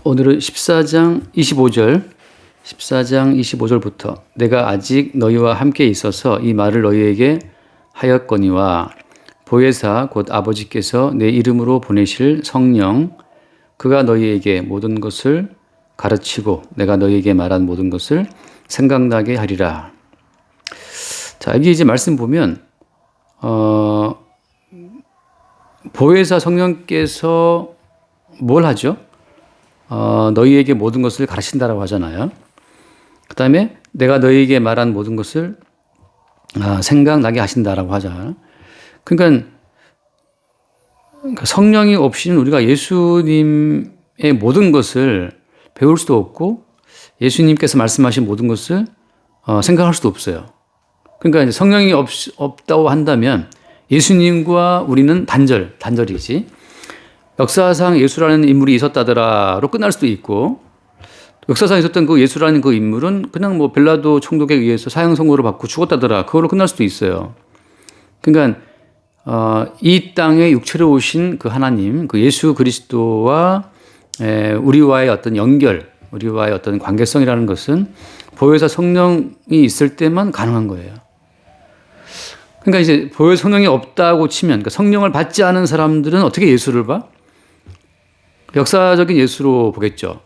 오늘은 14장 25절부터 내가 아직 너희와 함께 있어서 이 말을 너희에게 하였거니와 보혜사 곧 아버지께서 내 이름으로 보내실 성령 그가 너희에게 모든 것을 가르치고 내가 너희에게 말한 모든 것을 생각나게 하리라. 자, 여기 이제 말씀 보면 보혜사 성령께서 뭘 하죠? 너희에게 모든 것을 가르친다라고 하잖아요. 그 다음에 내가 너희에게 말한 모든 것을 생각나게 하신다라고 하잖아요. 그러니까 성령이 없이는 우리가 예수님의 모든 것을 배울 수도 없고 예수님께서 말씀하신 모든 것을 생각할 수도 없어요. 그러니까 이제 성령이 없다고 한다면 예수님과 우리는 단절이지. 역사상 예수라는 인물이 있었다더라로 끝날 수도 있고 역사상 있었던 그 예수라는 그 인물은 그냥 뭐 벨라도 총독에 의해서 사형 선고를 받고 죽었다더라 그걸로 끝날 수도 있어요. 그러니까 이 땅에 육체로 오신 그 하나님, 그 예수 그리스도와 우리와의 어떤 연결, 우리와의 어떤 관계성이라는 것은 보혜사 성령이 있을 때만 가능한 거예요. 그러니까 이제 보혜사 성령이 없다고 치면 그러니까 성령을 받지 않은 사람들은 어떻게 예수를 봐? 역사적인 예수로 보겠죠.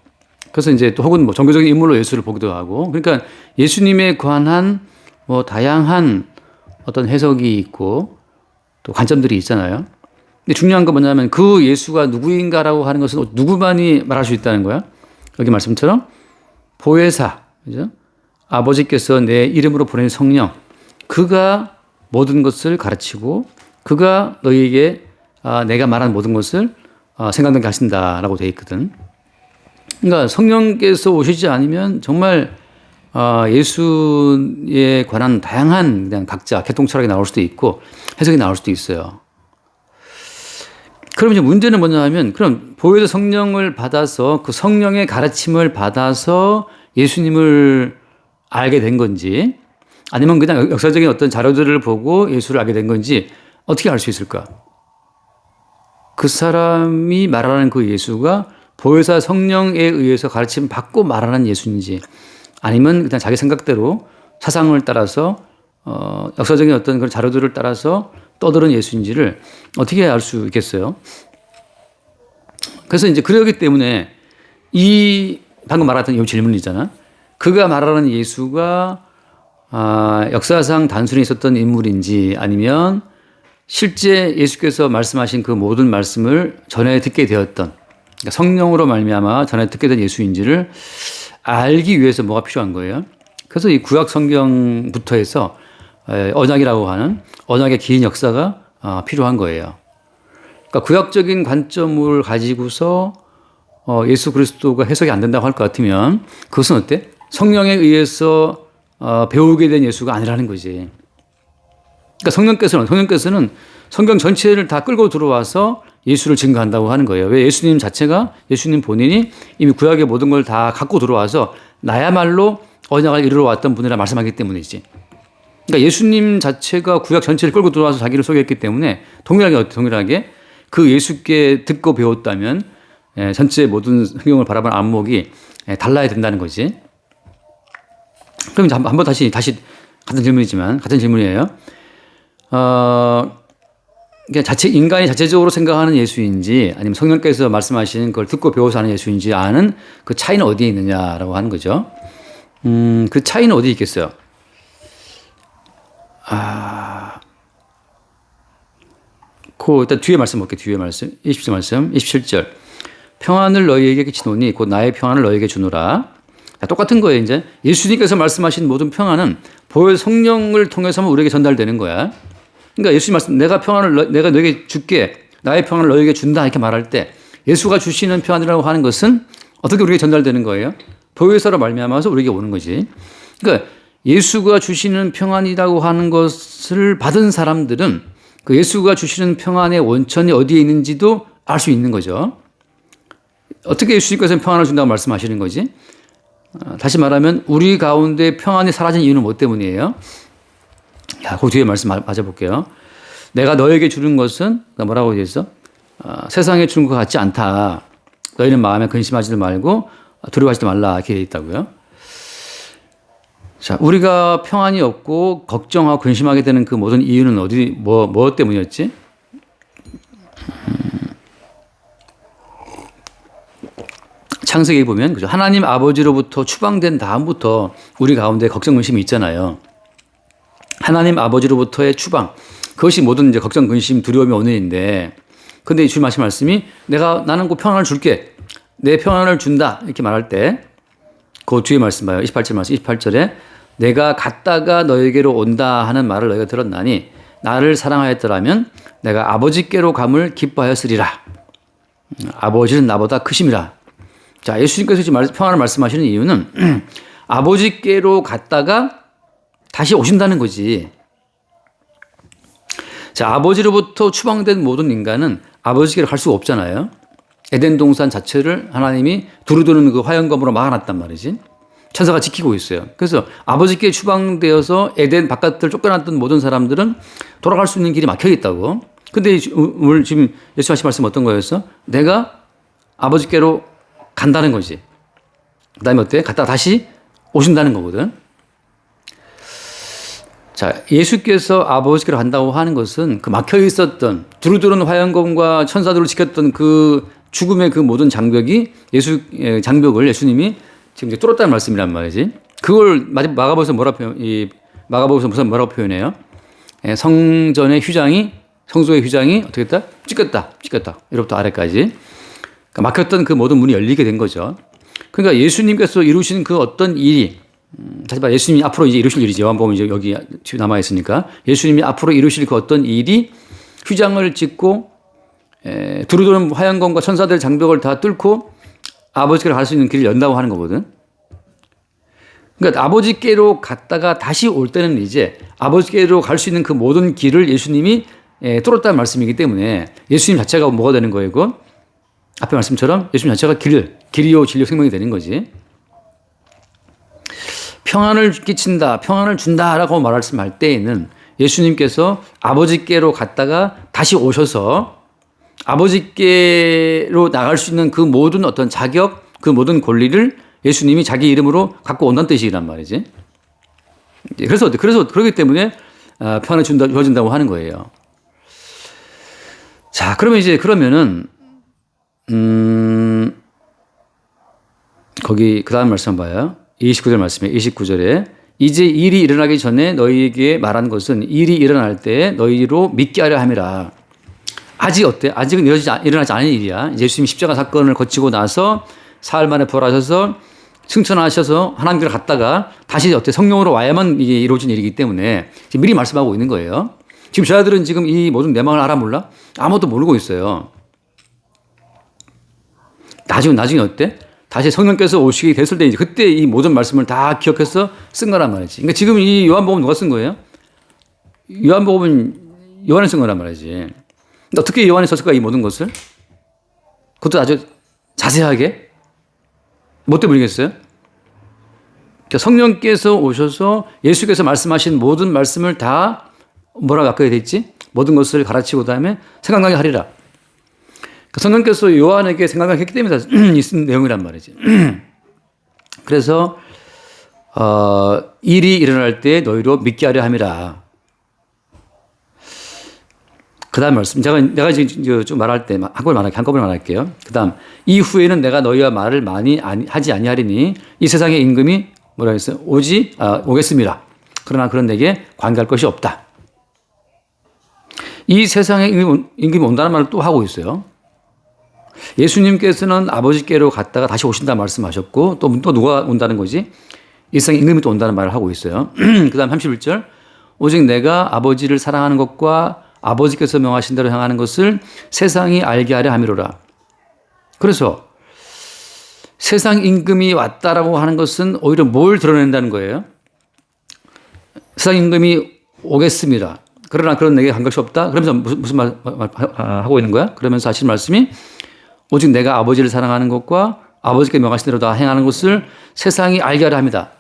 그래서 이제 또 혹은 뭐 종교적인 인물로 예수를 보기도 하고 그러니까 예수님에 관한 뭐 다양한 어떤 해석이 있고 또 관점들이 있잖아요. 근데 중요한 건 뭐냐면 그 예수가 누구인가라고 하는 것은 누구만이 말할 수 있다는 거야. 여기 말씀처럼 보혜사, 그죠? 아버지께서 내 이름으로 보낸 성령, 그가 모든 것을 가르치고 그가 너희에게 내가 말한 모든 것을 생각나게 하신다라고 되어 있거든. 그러니까 성령께서 오시지 않으면 정말 예수에 관한 다양한 그냥 각자 개통철학이 나올 수도 있고 해석이 나올 수도 있어요. 그럼 이제 문제는 뭐냐 하면 그럼 보혜사 성령을 받아서 그 성령의 가르침을 받아서 예수님을 알게 된 건지 아니면 그냥 역사적인 어떤 자료들을 보고 예수를 알게 된 건지 어떻게 알 수 있을까? 그 사람이 말하는 그 예수가 보혜사 성령에 의해서 가르침 받고 말하는 예수인지 아니면 그냥 자기 생각대로 사상을 따라서 역사적인 어떤 그런 자료들을 따라서 떠드는 예수인지를 어떻게 알 수 있겠어요? 그래서 이제 그러기 때문에 이 방금 말했던 이 질문이잖아. 그가 말하는 예수가 역사상 단순히 있었던 인물인지 아니면 실제 예수께서 말씀하신 그 모든 말씀을 전해 듣게 되었던 그러니까 성령으로 말미암아 전해 듣게 된 예수인지를 알기 위해서 뭐가 필요한 거예요. 그래서 이 구약 성경부터 해서 언약이라고 하는 언약의 긴 역사가 필요한 거예요. 그러니까 구약적인 관점을 가지고서 예수 그리스도가 해석이 안 된다고 할 것 같으면 그것은 어때? 성령에 의해서 배우게 된 예수가 아니라는 거지. 그러니까 성령께서는 성경 전체를 다 끌고 들어와서 예수를 증거한다고 하는 거예요. 왜? 예수님 자체가 예수님 본인이 이미 구약의 모든 걸 다 갖고 들어와서 나야말로 언약을 이루러 왔던 분이라 말씀하기 때문이지. 그러니까 예수님 자체가 구약 전체를 끌고 들어와서 자기를 소개했기 때문에 동일하게 그 예수께 듣고 배웠다면 전체 모든 성경을 바라보는 안목이 달라야 된다는 거지. 그럼 이제 한번 다시 같은 질문이에요. 인간이 자체적으로 생각하는 예수인지 아니면 성령께서 말씀하시는 그걸 듣고 배워서 하는 예수인지 아는 그 차이는 어디에 있느냐라고 하는 거죠. 그 차이는 어디에 있겠어요? 일단 뒤에 말씀 볼게요. 뒤에 말씀. 27절. 평안을 너희에게 끼치노니 곧 나의 평안을 너희에게 주노라. 똑같은 거예요, 이제. 예수님께서 말씀하신 모든 평안은 보혜사 성령을 통해서만 우리에게 전달되는 거야. 그러니까 예수님 말씀, 내가 너에게 줄게, 나의 평안을 너에게 준다 이렇게 말할 때 예수가 주시는 평안이라고 하는 것은 어떻게 우리에게 전달되는 거예요? 보혜사로 말미암아서 우리에게 오는 거지. 그러니까 예수가 주시는 평안이라고 하는 것을 받은 사람들은 그 예수가 주시는 평안의 원천이 어디에 있는지도 알 수 있는 거죠. 어떻게 예수님께서는 평안을 준다고 말씀하시는 거지? 다시 말하면 우리 가운데 평안이 사라진 이유는 뭐 때문이에요? 그 뒤에 말씀 맞아볼게요. 내가 너에게 주는 것은 뭐라고 되어 있어? 세상에 주는 것 같지 않다. 너희는 마음에 근심하지도 말고 두려워하지도 말라 이렇게 되어 있다고요. 자, 우리가 평안이 없고 걱정하고 근심하게 되는 그 모든 이유는 뭐 때문이었지? 창세기에 보면 그죠? 하나님 아버지로부터 추방된 다음부터 우리 가운데 걱정 근심이 있잖아요. 하나님 아버지로부터의 추방, 그것이 모든 이제 걱정 근심 두려움의 원인인데, 근데 주님 하신 말씀이 나는 그 평안을 줄게, 내 평안을 준다 이렇게 말할 때, 그 뒤에 말씀 봐요. 28절 말씀, 28절에 내가 갔다가 너에게로 온다 하는 말을 너희가 들었나니 나를 사랑하였더라면 내가 아버지께로 감을 기뻐하였으리라. 아버지는 나보다 크심이라. 자, 예수님께서 지금 평안을 말씀하시는 이유는 아버지께로 갔다가 다시 오신다는 거지. 자, 아버지로부터 추방된 모든 인간은 아버지께로 갈 수가 없잖아요. 에덴 동산 자체를 하나님이 두루두는 그 화영검으로 막아놨단 말이지. 천사가 지키고 있어요. 그래서 아버지께 추방되어서 에덴 바깥을 쫓겨났던 모든 사람들은 돌아갈 수 있는 길이 막혀 있다고. 근데 오늘 지금 예수 하신 말씀 어떤 거였어? 내가 아버지께로 간다는 거지. 그 다음에 어때? 갔다가 다시 오신다는 거거든. 자, 예수께서 아버지께로 간다고 하는 것은 그 막혀 있었던 두루두른 화영검과 천사들을 지켰던 그 죽음의 그 모든 장벽이 장벽을 예수님이 지금 이제 뚫었다는 말씀이란 말이지. 그걸 마가복음에서 뭐라고 표현해요? 성전의 휴장이, 성소의 휴장이 어떻게 했다? 찢겼다. 이로부터 아래까지. 그러니까 막혔던 그 모든 문이 열리게 된 거죠. 그러니까 예수님께서 이루신 그 어떤 일이, 다시 말해 예수님이 앞으로 이제 이루실 일이지. 요한복음 이제 여기 남아 있으니까 예수님이 앞으로 이루실 그 어떤 일이 휴장을 찢고 두루두른 화영검과 천사들의 장벽을 다 뚫고 아버지께로 갈 수 있는 길을 연다고 하는 거거든. 그러니까 아버지께로 갔다가 다시 올 때는 이제 아버지께로 갈 수 있는 그 모든 길을 예수님이 뚫었다는 말씀이기 때문에 예수님 자체가 뭐가 되는 거예요? 그건 앞에 말씀처럼 예수님 자체가 길이요 진리요 생명이 되는 거지. 평안을 끼친다, 평안을 준다라고 말씀할 때에는 예수님께서 아버지께로 갔다가 다시 오셔서 아버지께로 나갈 수 있는 그 모든 어떤 자격, 그 모든 권리를 예수님이 자기 이름으로 갖고 온다는 뜻이란 말이지. 그래서 그렇기 때문에 평안을 주어진다고 하는 거예요. 자, 그러면은 거기 그 다음 말씀 봐요. 29절 말씀에 29절에 이제 일이 일어나기 전에 너희에게 말한 것은 일이 일어날 때 너희로 믿게 하려 함이라. 아직 어때? 아직은 일어나지 않은 일이야. 예수님이 십자가 사건을 거치고 나서 사흘 만에 부활하셔서 승천하셔서 하나님께로 갔다가 다시 어때? 성령으로 와야만 이게 이루어진 일이기 때문에 지금 미리 말씀하고 있는 거예요. 지금 저희들은 지금 이 모든 내막을 알아 몰라? 아무것도 모르고 있어요. 나중에 어때? 다시 성령께서 오시게 됐을 때 이제 그때 이 모든 말씀을 다 기억해서 쓴 거란 말이지. 그러니까 지금 이 요한복음 누가 쓴 거예요? 요한복음은 요한이 쓴 거란 말이지. 어떻게 요한이 썼을까, 이 모든 것을? 그것도 아주 자세하게? 뭐 때문이겠어요? 그러니까 성령께서 오셔서 예수께서 말씀하신 모든 말씀을 다 뭐라고 아까 됐지? 모든 것을 가르치고 그다음에 생각나게 하리라. 그러니까 성령께서 요한에게 생각나게 했기 때문에 쓴 내용이란 말이지. 그래서 일이 일어날 때 너희로 믿게 하려 함이라. 그 다음 말씀. 내가 지금 좀 말할 때, 한꺼번에 말할게요. 그 다음, 이후에는 내가 너희와 말을 많이 하지 아니하리니 이 세상의 임금이 뭐라 했어요? 오겠습니다. 그러나 그런 내게 관계할 것이 없다. 이 세상의 임금이 온다는 말을 또 하고 있어요. 예수님께서는 아버지께로 갔다가 다시 오신다 말씀하셨고, 또 누가 온다는 거지? 이 세상의 임금이 또 온다는 말을 하고 있어요. 그 다음 31절. 오직 내가 아버지를 사랑하는 것과 아버지께서 명하신 대로 행하는 것을 세상이 알게 하려 함이로라. 그래서 세상 임금이 왔다라고 하는 것은 오히려 뭘 드러낸다는 거예요? 세상 임금이 오겠습니다. 그러나 그런 내게 관계없이 없다. 그러면서 무슨 말 하고 있는 거야? 그러면서 하시는 말씀이 오직 내가 아버지를 사랑하는 것과 아버지께 명하신 대로 다 행하는 것을 세상이 알게 하려 합니다.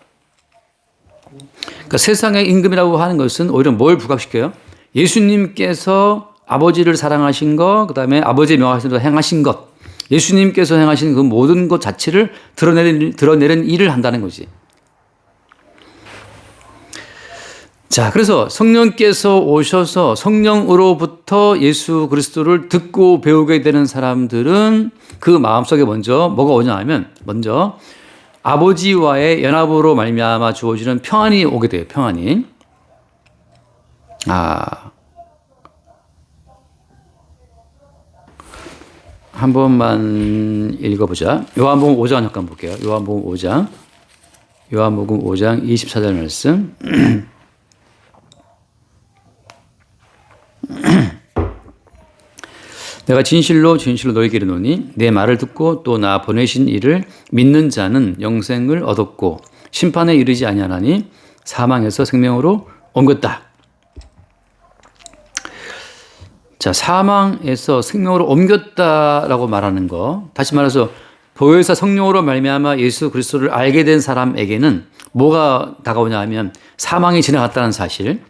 그러니까 세상의 임금이라고 하는 것은 오히려 뭘 부각시켜요? 예수님께서 아버지를 사랑하신 것, 그 다음에 아버지의 명하신 대로 행하신 것, 예수님께서 행하신 그 모든 것 자체를 드러내는 일을 한다는 거지. 자, 그래서 성령께서 오셔서 성령으로부터 예수 그리스도를 듣고 배우게 되는 사람들은 그 마음속에 먼저 뭐가 오냐 하면 먼저 아버지와의 연합으로 말미암아 주어지는 평안이 오게 돼요. 평안이. 한 번만 읽어보자. 요한복음 5장 잠깐 볼게요. 요한복음 5장 24절 말씀. 내가 진실로 너에게 이르노니 내 말을 듣고 또 나 보내신 이를 믿는 자는 영생을 얻었고 심판에 이르지 아니하나니 사망에서 생명으로 옮겼다. 자, 사망에서 생명으로 옮겼다라고 말하는 거. 다시 말해서 보혜사 성령으로 말미암아 예수 그리스도를 알게 된 사람에게는 뭐가 다가오냐 하면 사망이 지나갔다는 사실.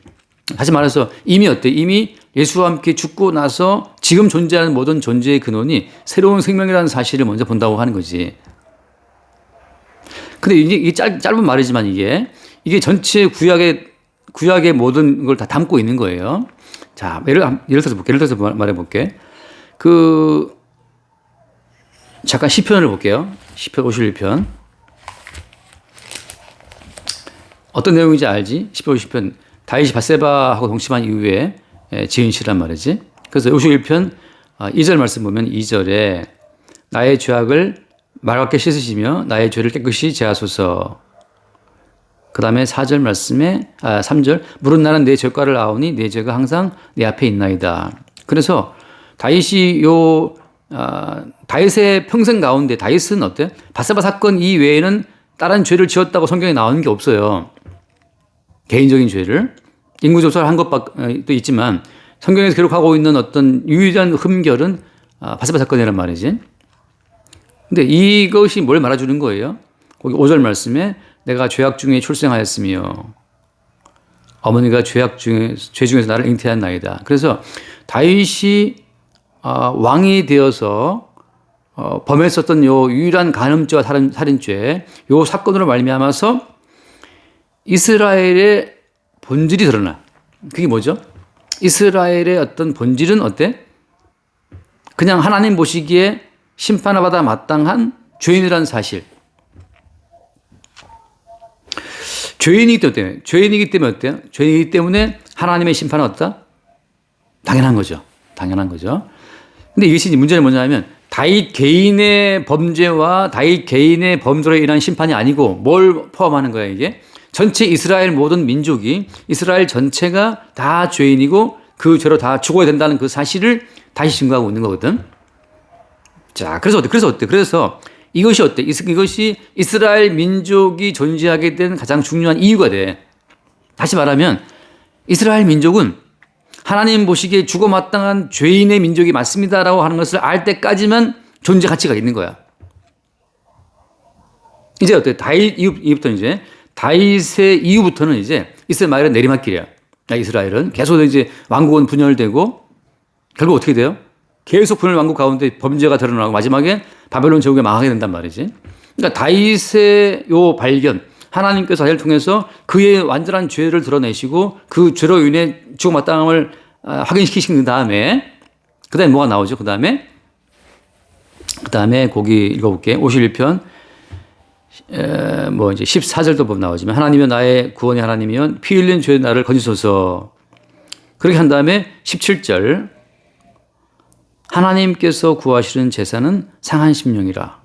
다시 말해서 이미 어때? 이미 예수와 함께 죽고 나서 지금 존재하는 모든 존재의 근원이 새로운 생명이라는 사실을 먼저 본다고 하는 거지. 근데 이게 짧은 말이지만 이게 전체 구약의 모든 걸 다 담고 있는 거예요. 자, 예를 들어서 말해볼게. 잠깐 시편을 볼게요. 시편 51편. 어떤 내용인지 알지? 시편 50편. 다윗이 밧세바하고 동침한 이후에 지은 시란 말이지. 그래서 51편 2절 말씀 보면 2절에 나의 죄악을 말같게 씻으시며 나의 죄를 깨끗이 제하소서. 그 다음에 4절 말씀에 3절 물은 나는 내 죄가를 아오니 내 죄가 항상 내 앞에 있나이다. 그래서 다윗이 다윗의 평생 가운데 다윗은 어때? 밧세바 사건 이외에는 다른 죄를 지었다고 성경에 나오는 게 없어요. 개인적인 죄를 인구조사를 한 것도 있지만 성경에서 기록하고 있는 어떤 유일한 흠결은 밧세바 사건이란 말이지. 근데 이것이 뭘 말해주는 거예요? 거기 5절 말씀에 내가 죄악 중에 출생하였으며 어머니가 죄 중에서 나를 잉태한 나이다. 그래서 다윗이 왕이 되어서 범했었던 요 유일한 간음죄와 살인죄 요 사건으로 말미암아서 이스라엘의 본질이 드러나. 그게 뭐죠? 이스라엘의 어떤 본질은 어때? 그냥 하나님 보시기에 심판을 받아 마땅한 죄인이라는 사실. 죄인이기 때문에 어때요? 죄인이기 때문에 하나님의 심판은 어떠다? 당연한 거죠. 근데 이것이 문제는 뭐냐면 다윗 개인의 범죄와 다윗 개인의 범죄로 인한 심판이 아니고 뭘 포함하는 거야 이게? 전체 이스라엘 모든 민족이 이스라엘 전체가 다 죄인이고 그 죄로 다 죽어야 된다는 그 사실을 다시 증거하고 있는 거거든. 자, 그래서 이것이 어때? 이것이 이스라엘 민족이 존재하게 된 가장 중요한 이유가 돼. 다시 말하면 이스라엘 민족은 하나님 보시기에 죽어 마땅한 죄인의 민족이 맞습니다라고 하는 것을 알 때까지만 존재 가치가 있는 거야. 이제 어때? 다윗의 이후부터는 이제 이스라엘은 내리막길이야. 이스라엘은 계속 이제 왕국은 분열되고 결국 어떻게 돼요? 계속 분열 왕국 가운데 범죄가 드러나고 마지막에 바벨론 제국에 망하게 된단 말이지. 그러니까 다윗의 요 발견, 하나님께서 다윗을 통해서 그의 완전한 죄를 드러내시고 그 죄로 인해 죽음 마땅함을 확인시키신 다음에 그다음에 뭐가 나오죠? 그다음에 거기 읽어볼게. 51편 이제 14절도 보면 나오지만 하나님이여 나의 구원의 하나님이여 피 흘린 죄의 나를 건지소서. 그렇게 한 다음에 17절 하나님께서 구하시는 제사는 상한 심령이라.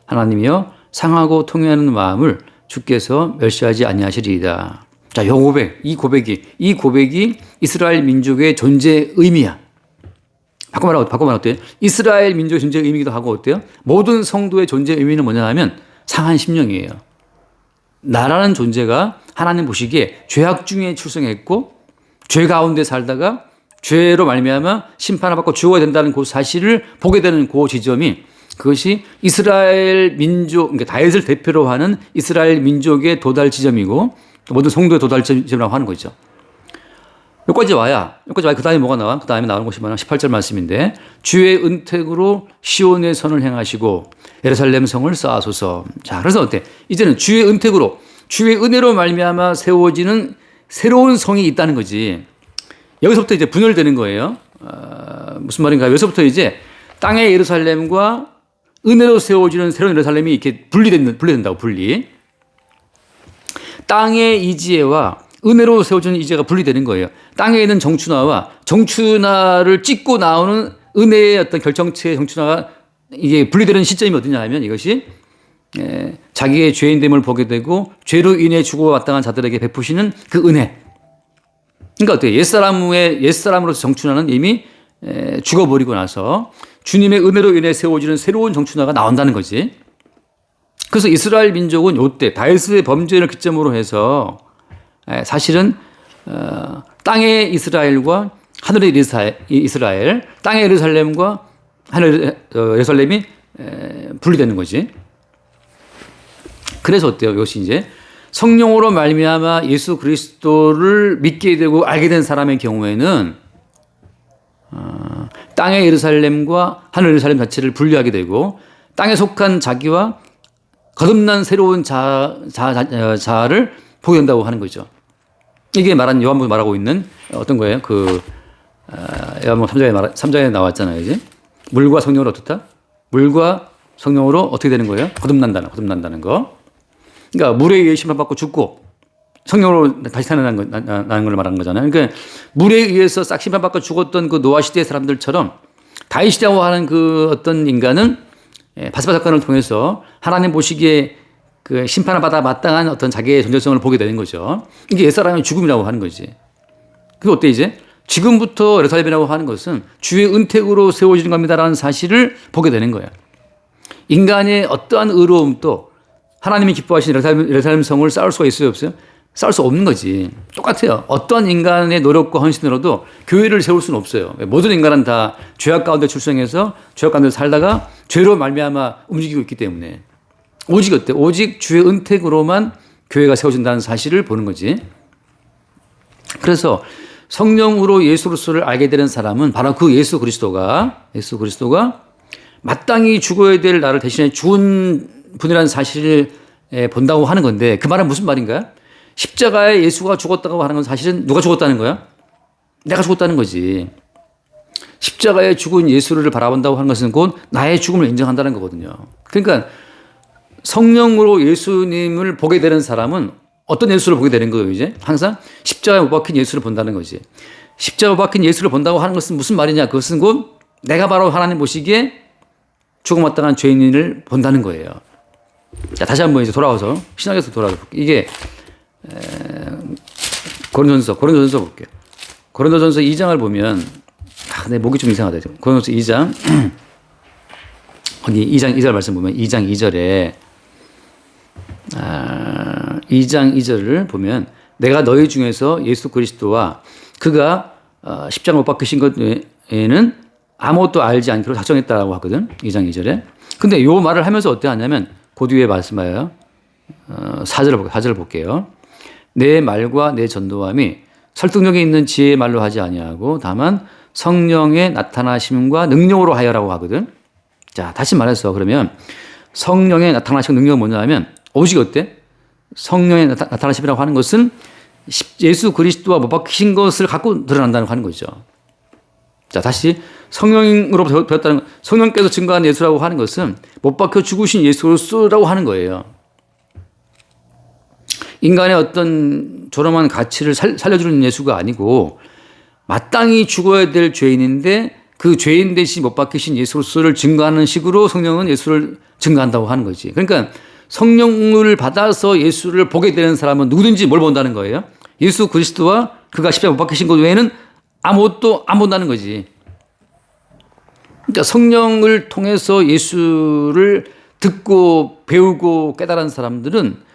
하나님이여 상하고 통회하는 마음을 주께서 멸시하지 아니하시리이다. 자, 이 고백이 이스라엘 민족의 존재의 의미야. 바꿔 말하면 어때요? 이스라엘 민족의 존재의 의미이기도 하고 어때요? 모든 성도의 존재의 의미는 뭐냐 하면 상한 심령이에요. 나라는 존재가 하나님 보시기에 죄악 중에 출생했고 죄 가운데 살다가 죄로 말미암아 심판을 받고 죽어야 된다는 그 사실을 보게 되는 그 지점이 그것이 이스라엘 민족, 그러니까 다윗을 대표로 하는 이스라엘 민족의 도달 지점이고 모든 성도의 도달 지점이라고 하는 거죠. 여기까지 와야 그 다음에 뭐가 나와? 그 다음에 나오는 것이 뭐냐? 18절 말씀인데 주의 은택으로 시온의 선을 행하시고 예루살렘 성을 쌓아소서. 자, 그래서 어때? 이제는 주의 은택으로 주의 은혜로 말미암아 세워지는 새로운 성이 있다는 거지. 여기서부터 이제 분열되는 거예요. 무슨 말인가? 여기서부터 이제 땅의 예루살렘과 은혜로 세워지는 새로운 예루살렘이 이렇게 분리된다고, 분리. 땅의 이지혜와 은혜로 세워지는 이지혜가 분리되는 거예요. 땅에 있는 정춘하와 정춘하를 찍고 나오는 은혜의 어떤 결정체의 정춘하가 이게 분리되는 시점이 어디냐 하면 이것이 자기의 죄인됨을 보게 되고 죄로 인해 죽어 마땅한 자들에게 베푸시는 그 은혜. 그러니까 어때요? 옛사람으로서 정춘하는 이미 죽어버리고 나서 주님의 은혜로 인해 세워지는 새로운 정춘하가 나온다는 거지. 그래서 이스라엘 민족은 이때 다윗의 범죄를 기점으로 해서 사실은 땅의 이스라엘과 하늘의 이스라엘, 땅의 예루살렘과 하늘의 예루살렘이 분리되는 거지. 그래서 어때요? 이것이 이제 성령으로 말미암아 예수 그리스도를 믿게 되고 알게 된 사람의 경우에는 땅의 예루살렘과 하늘 예루살렘 자체를 분리하게 되고 땅에 속한 자기와 거듭난 새로운 자를 보게 된다고 하는 거죠. 이게 말한 요한복음에 말하고 있는 어떤 거예요? 요한복음 3장에 나왔잖아요. 이제 물과 성령으로 어떻다? 물과 성령으로 어떻게 되는 거예요? 거듭난다는 거. 그러니까 물에 의해 심판받고 죽고 성령으로 다시 살아나는 걸 말하는 거잖아요. 그러니까 물에 의해서 싹 심판받고 죽었던 그 노아 시대의 사람들처럼 다윗이라고 하는 그 어떤 인간은 바스바 사건을 통해서 하나님 보시기에 그 심판을 받아 마땅한 어떤 자기의 존재성을 보게 되는 거죠. 이게 옛사람의 죽음이라고 하는 거지. 그게 어때 이제? 지금부터 예루살렘이라고 하는 것은 주의 은택으로 세워지는 겁니다라는 사실을 보게 되는 거예요. 인간의 어떠한 의로움도 하나님이 기뻐하신 예루살렘 성을 쌓을 수가 있어요, 없어요? 쌓을 수 없는 거지. 똑같아요. 어떤 인간의 노력과 헌신으로도 교회를 세울 수는 없어요. 모든 인간은 다 죄악 가운데 출생해서 죄악 가운데 살다가 죄로 말미암아 움직이고 있기 때문에 오직 어때? 오직 주의 은택으로만 교회가 세워진다는 사실을 보는 거지. 그래서 성령으로 예수 그리스도를 알게 되는 사람은 바로 그 예수 그리스도가 마땅히 죽어야 될 나를 대신해 죽은 분이라는 사실을 본다고 하는 건데 그 말은 무슨 말인가요? 십자가에 예수가 죽었다고 하는 건 사실은 누가 죽었다는 거야? 내가 죽었다는 거지. 십자가에 죽은 예수를 바라본다고 하는 것은 곧 나의 죽음을 인정한다는 거거든요. 그러니까 성령으로 예수님을 보게 되는 사람은 어떤 예수를 보게 되는 거예요, 이제? 항상 십자가에 못 박힌 예수를 본다는 거지. 십자가에 못 박힌 예수를 본다고 하는 것은 무슨 말이냐? 그것은 곧 내가 바로 하나님 보시기에 죽어마땅한 죄인을 본다는 거예요. 자, 다시 한번 이제 돌아와서 신학에서 돌아와서 볼게요. 이게 고린도전서 볼게요. 고린도전서 2장을 보면 내 목이 좀 이상하다. 고린도전서 2장 거기 2장 2절 말씀 보면 2장 2절에 2장 2절을 보면 내가 너희 중에서 예수 그리스도와 그가 십자가 못 박히신 것 외에는 아무것도 알지 않기로 작정했다고 하거든. 2장 2절에. 근데 요 말을 하면서 어떻게 하냐면 그 뒤에 말씀하여 4절을 볼게요. 내 말과 내 전도함이 설득력이 있는 지혜의 말로 하지 아니하고 다만 성령의 나타나심과 능력으로 하여라고 하거든. 자, 다시 말해서 그러면 성령의 나타나심 능력은 뭐냐 하면 오직 어때? 성령의 나타나심이라고 하는 것은 예수 그리스도와 못 박히신 것을 갖고 드러난다고 하는 거죠. 자, 다시 성령으로 배웠다는 성령께서 증거한 예수라고 하는 것은 못 박혀 죽으신 예수라고 하는 거예요. 인간의 어떤 조롱한 가치를 살려주는 예수가 아니고 마땅히 죽어야 될 죄인인데 그 죄인 대신 못 박히신 예수를 증거하는 식으로 성령은 예수를 증거한다고 하는 거지. 그러니까 성령을 받아서 예수를 보게 되는 사람은 누구든지 뭘 본다는 거예요? 예수 그리스도와 그가 십자가에 못 박히신 것 외에는 아무것도 안 본다는 거지. 그러니까 성령을 통해서 예수를 듣고 배우고 깨달은 사람들은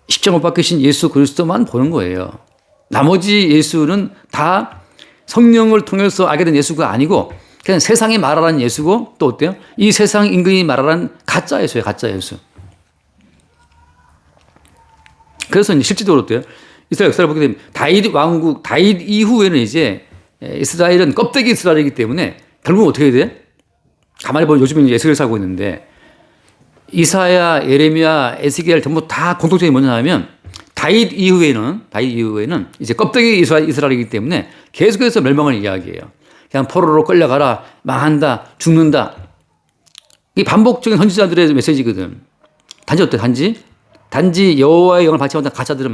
십자가 못 박히신 예수 그리스도만 보는 거예요. 나머지 예수는 다 성령을 통해서 알게 된 예수가 아니고 그냥 세상이 말하라는 예수고 또 어때요? 이 세상 임금이 말하라는 가짜 예수예요. 가짜 예수. 그래서 이제 실질적으로 어때요? 이스라엘 역사를 보게 되면 다윗 왕국, 다윗 이후에는 이제 이스라엘은 껍데기 이스라엘이기 때문에 결국은 어떻게 돼? 가만히 보면 요즘은 에스겔 살고 있는데 이사야, 예레미야, 에스겔 전부 다 공통점이 뭐냐 하면 다윗 이후에는 이제 껍데기 이스라엘이기 때문에 계속해서 멸망을 이야기해요. 그냥 포로로 끌려가라, 망한다, 죽는다. 이 반복적인 선지자들의 메시지거든. 단지 어때? 단지 여호와의 영을 받지 못한 가짜들은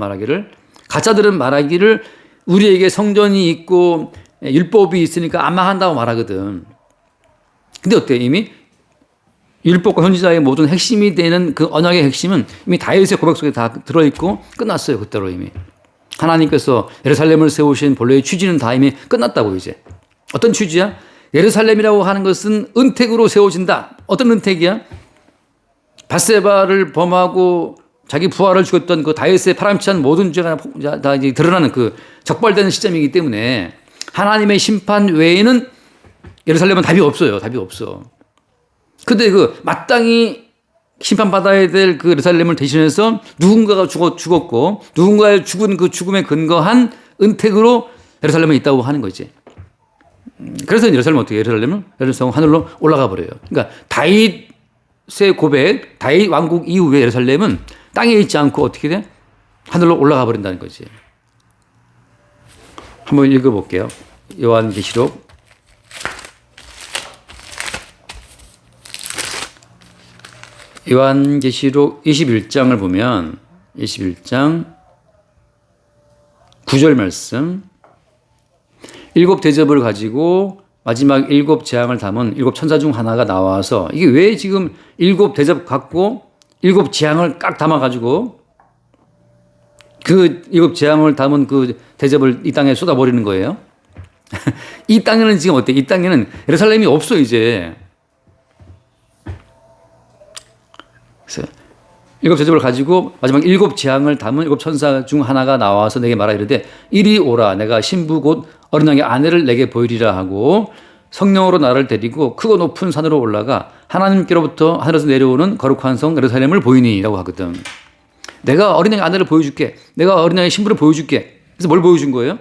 말하기를 우리에게 성전이 있고 율법이 있으니까 안 망한다고 말하거든. 근데 어때? 이미 율법과 선지자의 모든 핵심이 되는 그 언약의 핵심은 이미 다윗의 고백 속에 다 들어있고 끝났어요. 그때로 이미. 하나님께서 예루살렘을 세우신 본래의 취지는 다 이미 끝났다고 이제. 어떤 취지야? 예루살렘이라고 하는 것은 은택으로 세워진다. 어떤 은택이야? 밧세바를 범하고 자기 부하를 죽였던 그 다윗의 파람치한 모든 죄가 다 이제 드러나는 그 적발되는 시점이기 때문에 하나님의 심판 외에는 예루살렘은 답이 없어요. 답이 없어. 근데 그 마땅히 심판받아야 될 그 예루살렘을 대신해서 누군가가 죽었고 누군가의 죽은 그 죽음에 근거한 은택으로 예루살렘에 있다고 하는 거지. 그래서 예루살렘은 어떻게 예루살렘은 하늘로 올라가 버려요. 그러니까 다윗의 고백, 다윗 왕국 이후에 예루살렘은 땅에 있지 않고 어떻게 돼? 하늘로 올라가 버린다는 거지. 한번 읽어볼게요. 요한계시록 21장을 보면 21장 9절 말씀 7 대접을 가지고 마지막 7 재앙을 담은 7 천사 중 하나가 나와서 이게 왜 지금 7 대접 갖고 7 재앙을 깍 담아가지고 그 7 재앙을 담은 그 대접을 이 땅에 쏟아버리는 거예요. 이 땅에는 지금 어때? 이 땅에는 예루살렘이 없어 이제. 그래서 7 대접을 가지고 마지막 7 재앙을 담은 7 천사 중 하나가 나와서 내게 말하 이르되 이리 오라 내가 신부 곧 어린 양의 아내를 내게 보이리라 하고 성령으로 나를 데리고 크고 높은 산으로 올라가 하나님께로부터 하늘에서 내려오는 거룩한 성 예루살렘을 보이니 라고 하거든. 내가 어린 양의 아내를 보여줄게. 내가 어린 양의 신부를 보여줄게. 그래서 뭘 보여준 거예요?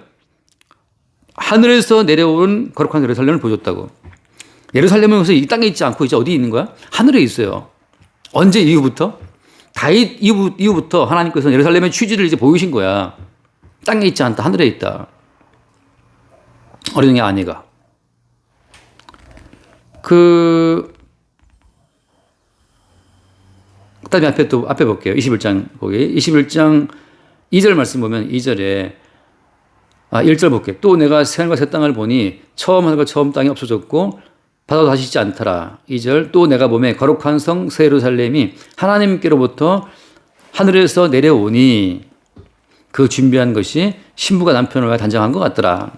하늘에서 내려온 거룩한 예루살렘을 보여줬다고. 예루살렘은 그래서 이 땅에 있지 않고 이제 어디 있는 거야? 하늘에 있어요. 언제 이후부터? 다윗 이후부터 하나님께서 예루살렘의 취지를 이제 보이신 거야. 땅에 있지 않다. 하늘에 있다. 어린 양의 아내가. 그다음에 앞에 볼게요. 21장 거기 21장 2절 말씀 보면 2절에 1절 볼게요. 또 내가 새하늘과 새 땅을 보니 처음 하늘과 처음 땅이 없어졌고 바다도 다시 있지 않더라. 2절 또 내가 보매 거룩한 성 새 예루살렘이 하나님께로부터 하늘에서 내려오니 그 준비한 것이 신부가 남편을 위하여 단장한 것 같더라.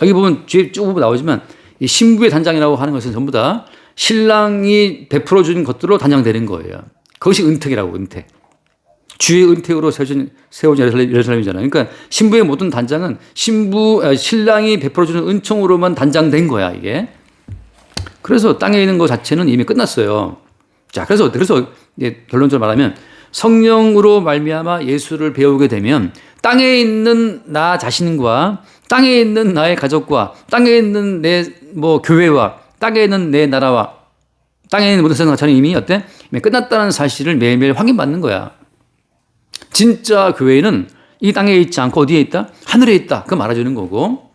여기 보면 뒤에 쭉 나오지만 이 신부의 단장이라고 하는 것은 전부 다 신랑이 베풀어 준 것들로 단장되는 거예요. 그것이 은택이라고, 은택. 주의 은택으로 세워진 예루살렘이잖아요. 그러니까 신부의 모든 단장은 신랑이 베풀어 주는 은총으로만 단장된 거야, 이게. 그래서 땅에 있는 것 자체는 이미 끝났어요. 자, 그래서 이제 결론적으로 말하면 성령으로 말미암아 예수를 배우게 되면 땅에 있는 나 자신과 땅에 있는 나의 가족과 땅에 있는 내 교회와 땅에 있는 내 나라와 땅에 있는 모든 세상 자체는 이미 어때? 이미 끝났다는 사실을 매일매일 확인받는 거야. 진짜 교회는 이 땅에 있지 않고 어디에 있다? 하늘에 있다. 그거 말해주는 거고.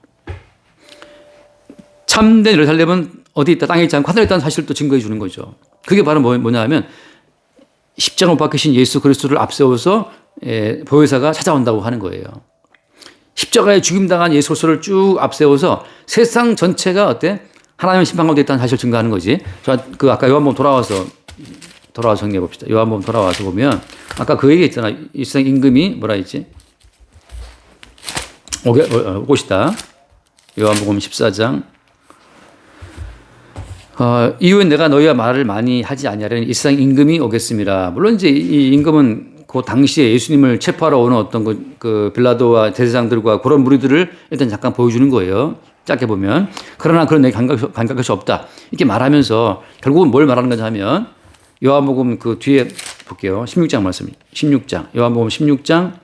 참된 예루살렘은 어디에 있다? 땅에 있지 않고 하늘에 있다는 사실을 또 증거해 주는 거죠. 그게 바로 뭐냐 하면 십자가 못 박히신 예수 그리스도를 앞세워서 보혜사가 찾아온다고 하는 거예요. 십자가에 죽임당한 예수 그리스도를 쭉 앞세워서 세상 전체가 어때? 하나님의 심판 가운데 있다는 사실을 증거하는 거지. 아까 요한복음 돌아와서 정리해 봅시다. 요한복음 돌아와서 보면 아까 그 얘기 있잖아. 이 세상 임금이 뭐라 했지? 오고시다. 요한복음 14장. 이후에 내가 너희와 말을 많이 하지 아니하려니 이 세상 임금이 오겠습니다. 물론 이제 이 임금은 그 당시에 예수님을 체포하러 오는 어떤 그 빌라도와 대제사장들과 그런 무리들을 일단 잠깐 보여주는 거예요. 짧게 보면. 그러나 그런 내게 감각할 것이 없다. 이렇게 말하면서 결국은 뭘 말하는 거냐 하면 요한복음 그 뒤에 볼게요. 16장 말씀. 16장. 요한복음 16장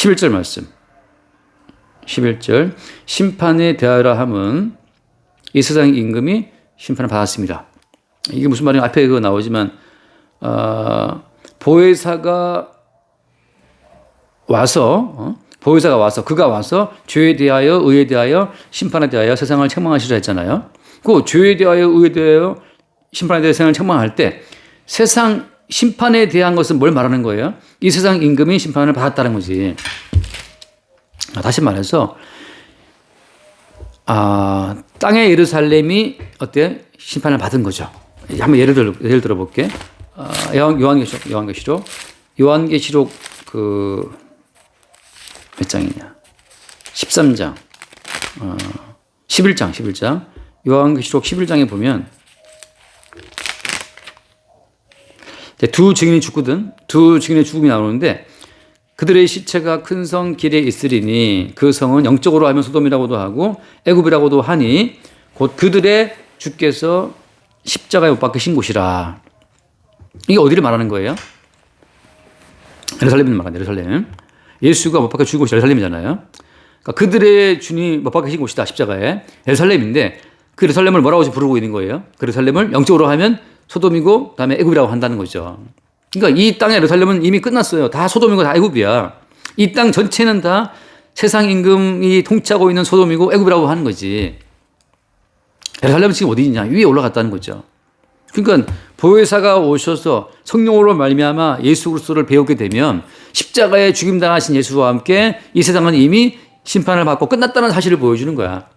11절 말씀. 11절. 심판에 대하여라 함은 이 세상 임금이 심판을 받았습니다. 이게 무슨 말이냐? 앞에 그거 나오지만 보혜사가 와서 그가 와서 죄에 대하여 의에 대하여 심판에 대하여 세상을 책망하시라 했잖아요. 그 죄에 대하여 의에 대하여 심판에 대하여 세상을 책망할 때 세상 심판에 대한 것은 뭘 말하는 거예요? 이 세상 임금이 심판을 받았다는 거지. 다시 말해서 땅의 예루살렘이 어때? 심판을 받은 거죠. 한번 예를 들어볼게. 요한계시록 몇 장이냐? 13장, 11장. 요한계시록 11장에 보면 두 증인이 죽거든. 두 증인의 죽음이 나오는데 그들의 시체가 큰 성 길에 있으리니 그 성은 영적으로 하면 소돔이라고도 하고 애굽이라고도 하니 곧 그들의 주께서 십자가에 못 박히신 곳이라. 이게 어디를 말하는 거예요? 예루살렘을 말하는 예루살렘. 예수가 못 박혀 죽은 곳이 예루살렘이잖아요. 그러니까 그들의 주님 못 박히신 곳이다. 십자가에. 예루살렘인데 그 예루살렘을 뭐라고 부르고 있는 거예요? 그 예루살렘을 영적으로 하면 소돔이고 그다음에 애굽이라고 한다는 거죠. 그러니까 이 땅의 예루살렘은 이미 끝났어요. 다 소돔이고 다 애굽이야. 이 땅 전체는 다 세상 임금이 통치하고 있는 소돔이고 애굽이라고 하는 거지. 예루살렘은 지금 어디 있냐? 위에 올라갔다는 거죠. 그러니까 보혜사가 오셔서 성령으로 말미암아 예수 그리스도를 배우게 되면 십자가에 죽임당하신 예수와 함께 이 세상은 이미 심판을 받고 끝났다는 사실을 보여주는 거야.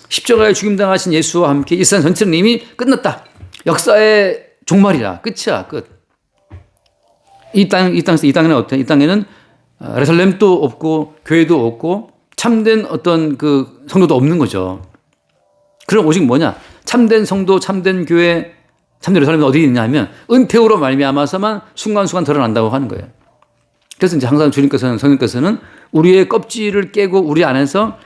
십자가에 죽임당하신 예수와 함께 이 세상 전체는 이미 끝났다. 역사의 종말이라. 끝이야. 끝. 이 땅에는 어때? 이 땅에는 예루살렘도 없고 교회도 없고 참된 어떤 그 성도도 없는 거죠. 그럼 오직 뭐냐? 참된 성도, 참된 교회, 참된 예루살렘은 어디 있냐 하면 은퇴로 말미암아서만 순간순간 드러난다고 하는 거예요. 그래서 이제 항상 성령께서는 우리의 껍질을 깨고 우리 안에서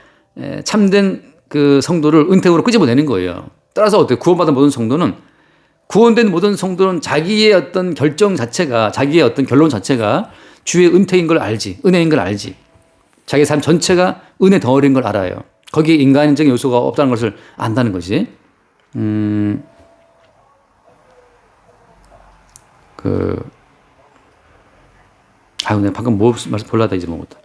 참된 그 성도를 은퇴로 끄집어내는 거예요. 따라서 어때요? 구원된 모든 성도는 자기의 어떤 결정 자체가, 자기의 어떤 결론 자체가 주의 은퇴인 걸 알지, 은혜인 걸 알지. 자기 삶 전체가 은혜 덩어리인 걸 알아요. 거기에 인간적인 요소가 없다는 것을 안다는 거지. 내가 방금 뭐 말씀 볼라다 이제 먹었다.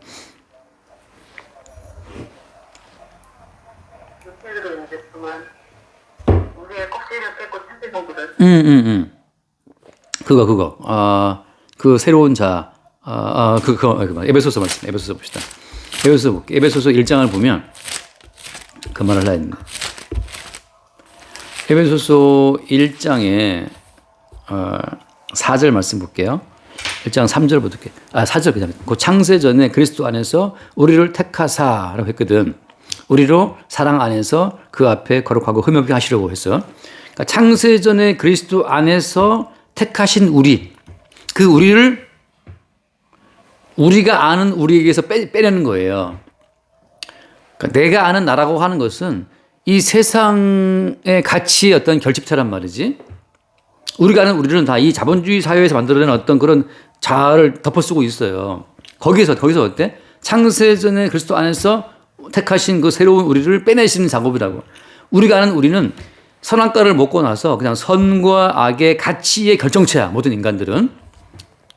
우리의 껍질을 뺏고 참된 성도들. 그거. 그 새로운 자. 에베소서 말씀. 에베소서 봅시다. 에베소서 볼게. 에베소서 1장을 보면 그 말을 하려 했는데. 에베소서 1장에 4절 말씀 볼게요. 1장 3절부터 볼게요. 4절 그다음에 그 창세전에 그리스도 안에서 우리를 택하사라고 했거든. 우리로 사랑 안에서 그 앞에 거룩하고 흠없게 하시려고 했어. 그러니까 창세전에 그리스도 안에서 택하신 우리, 그 우리를 우리가 아는 우리에게서 빼내는 거예요. 그러니까 내가 아는 나라고 하는 것은 이 세상의 가치의 어떤 결집체란 말이지. 우리가 아는 우리는 다 이 자본주의 사회에서 만들어낸 어떤 그런 자아를 덮어쓰고 있어요. 거기서 어때? 창세전에 그리스도 안에서 택하신 그 새로운 우리를 빼내시는 작업이라고. 우리가 아는 우리는 선악과를 먹고 나서 그냥 선과 악의 가치의 결정체야, 모든 인간들은.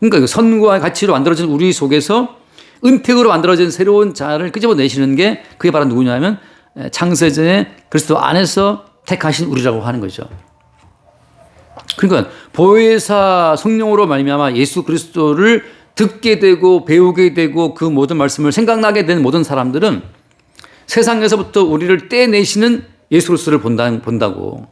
그러니까 선과 가치로 만들어진 우리 속에서 은택으로 만들어진 새로운 자아를 끄집어내시는 게 그게 바로 누구냐면 창세전에 그리스도 안에서 택하신 우리라고 하는 거죠. 그러니까 보혜사 성령으로 말미암아 예수 그리스도를 듣게 되고 배우게 되고 그 모든 말씀을 생각나게 된 모든 사람들은 세상에서부터 우리를 떼내시는 예수 그리스도를 본다고.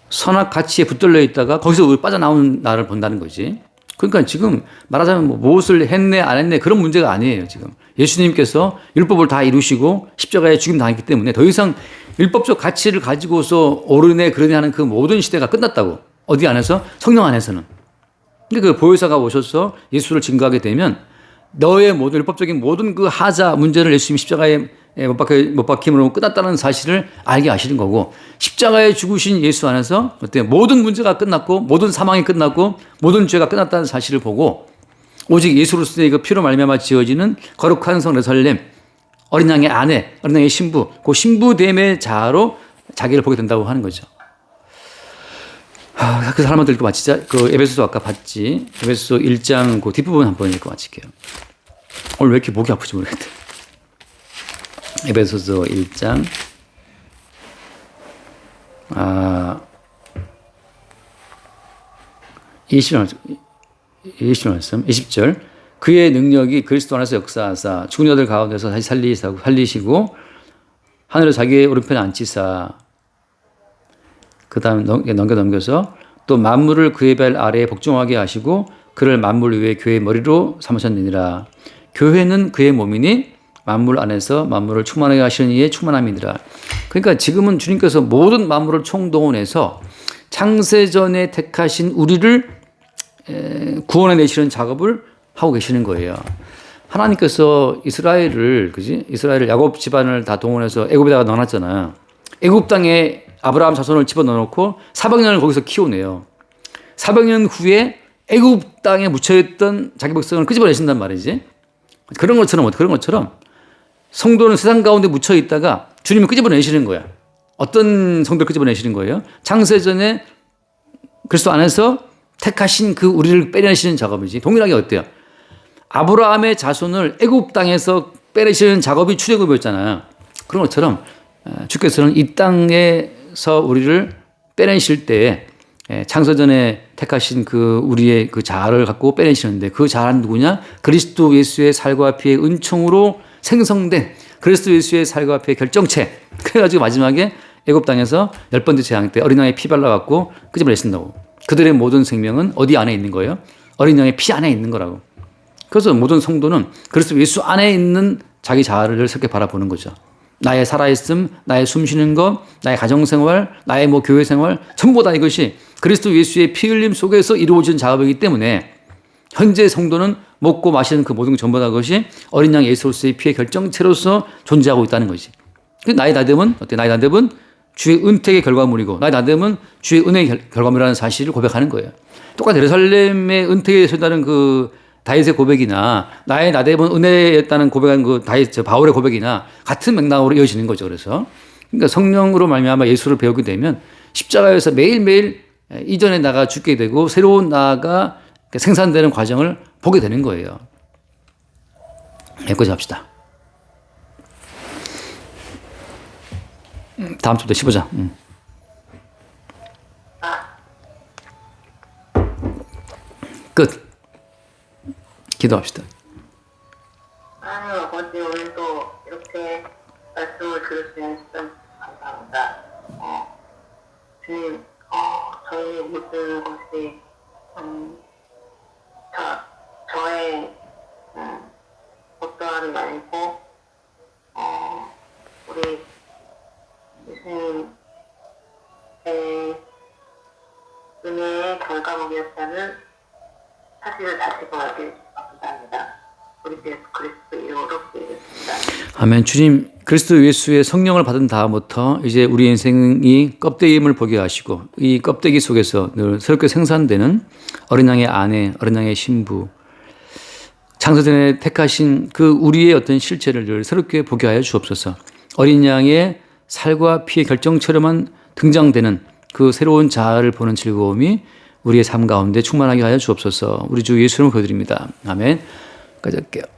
선악 가치에 붙들려 있다가 거기서 빠져나오는 나를 본다는 거지. 그러니까 지금 말하자면 뭐 무엇을 했네 안 했네 그런 문제가 아니에요. 지금 예수님께서 율법을 다 이루시고 십자가에 죽임 당했기 때문에 더 이상 율법적 가치를 가지고서 옳으네 그러네 하는 그 모든 시대가 끝났다고. 어디 안에서? 성령 안에서는. 근데 그 보혜사가 오셔서 예수를 증거하게 되면 너의 모든 율법적인 모든 그 하자 문제를 예수님이 십자가에 못 박힘으로 끝났다는 사실을 알게 하시는 거고, 십자가에 죽으신 예수 안에서 어때요? 모든 문제가 끝났고, 모든 사망이 끝났고, 모든 죄가 끝났다는 사실을 보고, 오직 예수로서의 그 피로 말미암아 지어지는 거룩한 성 예루살렘, 어린 양의 아내, 어린 양의 신부, 그 신부됨의 자아로 자기를 보게 된다고 하는 거죠. 그 사람들 읽고 마치자. 그 에베소서 아까 봤지. 에베소서 1장 그 뒷부분 한번 읽고 마칠게요. 오늘 왜 이렇게 목이 아프지 모르겠다. 에베소서 1장 20절. 그의 능력이 그리스도 안에서 역사하사 죽은 자들 가운데서 다시 살리시고 하늘에 자기의 오른편에 앉히사, 그 다음 넘겨서 또 만물을 그의 발 아래에 복종하게 하시고 그를 만물 위에 교회의 머리로 삼으셨느니라. 교회는 그의 몸이니 만물 안에서 만물을 충만하게 하시는 이의 충만함이니라. 그러니까 지금은 주님께서 모든 만물을 총동원해서 창세전에 택하신 우리를 구원해 내시는 작업을 하고 계시는 거예요. 하나님께서 이스라엘을 야곱 집안을 다 동원해서 애굽에다가 넣어놨잖아요. 애굽 땅에 아브라함 자손을 집어넣어놓고 400년을 거기서 키워내요. 400년 후에 애굽 땅에 묻혀있던 자기 백성을 끄집어내신단 말이지. 그런 것처럼 성도는 세상 가운데 묻혀있다가 주님이 끄집어내시는 거야. 어떤 성도를 끄집어내시는 거예요? 창세전에 그리스도 안에서 택하신 그 우리를 빼내시는 작업이지. 동일하게 어때요? 아브라함의 자손을 애굽 땅에서 빼내시는 작업이 출애굽이었잖아요. 그런 것처럼 주께서는 이 땅에서 우리를 빼내실 때에 창세전에 택하신 그 우리의 그 자아를 갖고 빼내시는데, 그 자아는 누구냐? 그리스도 예수의 살과 피의 은총으로 생성된 그리스도 예수의 살과 피의 결정체. 그래가지고 마지막에 애굽 땅에서 10번째 재앙 때 어린 양의 피 발라갖고 끄집어내신다고. 그들의 모든 생명은 어디 안에 있는 거예요? 어린 양의 피 안에 있는 거라고. 그래서 모든 성도는 그리스도 예수 안에 있는 자기 자아를 새롭게 바라보는 거죠. 나의 살아있음, 나의 숨쉬는 것, 나의 가정생활, 나의 교회생활, 전부 다 이것이 그리스도 예수의 피 흘림 속에서 이루어진 작업이기 때문에 현재 성도는 먹고 마시는 그 모든 전부 다 그것이 어린 양 예수로서의 피의 결정체로서 존재하고 있다는 거지. 나의 나됨은 어때? 나의 나됨은 주의 은택의 결과물이고, 나의 나됨은 주의 은혜의 결과물이라는 사실을 고백하는 거예요. 똑같이 예루살렘의 은택에 서다는 그 다윗의 고백이나 나의 나됨은 은혜였다는 고백한 그 바울의 고백이나 같은 맥락으로 이어지는 거죠. 그러니까 성령으로 말미암아 예수를 배우게 되면 십자가에서 매일매일 이전에 나가 죽게 되고 새로운 나가 생산되는 과정을 보게 되는 거예요. 여기까지 합시다. 다음 주부터 15장. 끝. 기도합시다. 하나님 아버지, 오늘도 이렇게 말씀을 들을 수 있는 시간 감사합니다. 주님, 저희 모든 것이 저의 어떠한 아니고 우리 예수님의 은혜의 결과물이었다는 사실을 다시 알게 해주셔서 감사합니다. 우리 예수 그리스도 이름으로 기도했습니다. 아멘. 주님, 그리스도 예수의 성령을 받은 다음부터 이제 우리 인생이 껍데기임을 보게 하시고, 이 껍데기 속에서 늘 새롭게 생산되는 어린 양의 아내, 어린 양의 신부, 창세전에 택하신 그 우리의 어떤 실체를 늘 새롭게 보게 하여 주옵소서. 어린 양의 살과 피의 결정체로만 등장되는 그 새로운 자아를 보는 즐거움이 우리의 삶 가운데 충만하게 하여 주옵소서. 우리 주 예수님을 보여드립니다. 아멘. 까지 할게요.